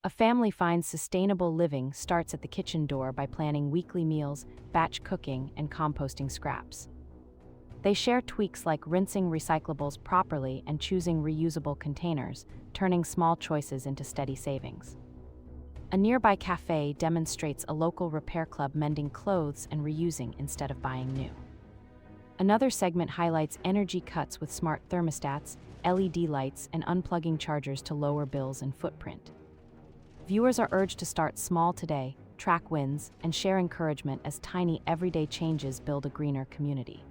A family finds sustainable living starts at the kitchen door by planning weekly meals, batch cooking, and composting scraps. They share tweaks like rinsing recyclables properly and choosing reusable containers, turning small choices into steady savings. A nearby cafe demonstrates a local repair club mending clothes and reusing instead of buying new. Another segment highlights energy cuts with smart thermostats, LED lights, and unplugging chargers to lower bills and footprint. Viewers are urged to start small today, track wins, and share encouragement as tiny everyday changes build a greener community.